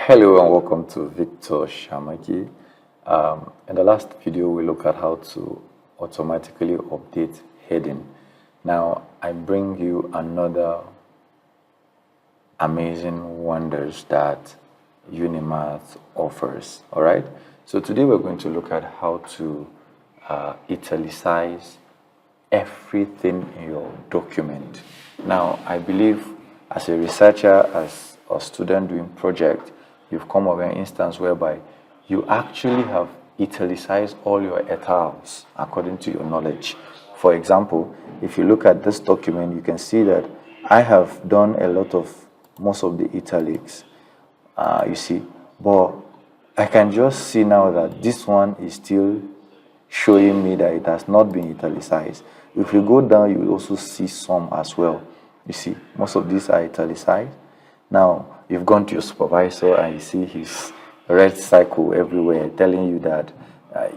Hello and welcome to Victor Shamaki. In the last video, we looked at how to automatically update heading. Now, I bring you another amazing wonders that Unimats offers. All right. So today we're going to look at how to italicize everything in your document. Now, I believe as a researcher, as a student doing project, you've come up with an instance whereby you actually have italicized all your italics according to your knowledge. For example, if you look at this document, you can see that I have done most of the italics, you see, but I can just see now that this one is still showing me that it has not been italicized. If you go down, you will also see some as well. You see, most of these are italicized. Now, you've gone to your supervisor and you see his red circle everywhere telling you that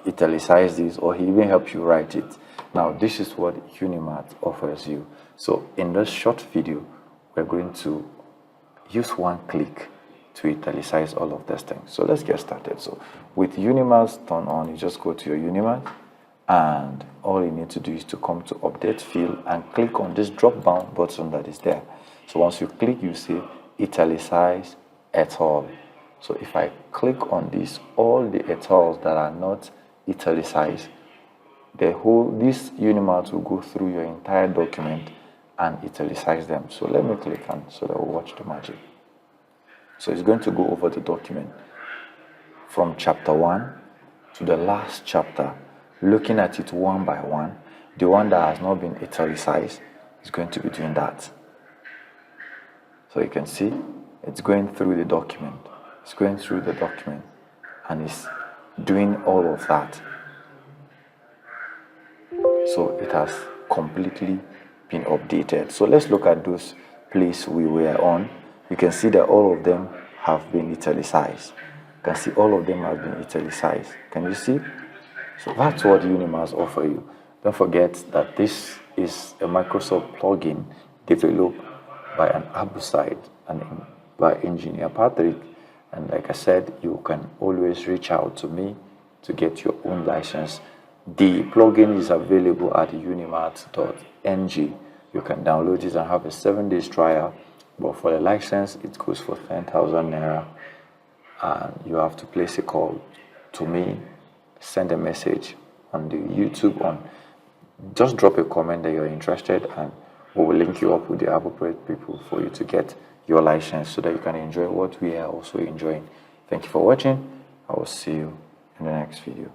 italicize this, or he even helps you write it. Now, this is what Unimats offers you. So, in this short video, we're going to use one click to italicize all of these things. So, let's get started. So, with Unimats turned on, you just go to your Unimats, and all you need to do is to come to Update Field and click on this drop-down button that is there. So, once you click, you see Italicize et al. So if I click on this, all the et als that are not italicized, this Unimats will go through your entire document and italicize them. So let me click on so that we'll watch the magic. So it's going to go over the document from chapter 1 to the last chapter, looking at it one by one. The one that has not been italicized is going to be doing that. So you can see it's going through the document. It's going through the document and it's doing all of that. So it has completely been updated. So let's look at those places we were on. You can see that all of them have been italicized. You can see all of them have been italicized. Can you see? So that's what Unimats offer you. Don't forget that this is a Microsoft plugin developed by an Abuside and by engineer Patrick. And like I said, you can always reach out to me to get your own license. The plugin is available at unimats.ng. You can download it and have a 7-day trial, but for the license it goes for 10,000 naira, and you have to place a call to me, send a message on the YouTube, just drop a comment that you're interested, and we will link you up with the appropriate people for you to get your license so that you can enjoy what we are also enjoying. Thank you for watching. I will see you in the next video.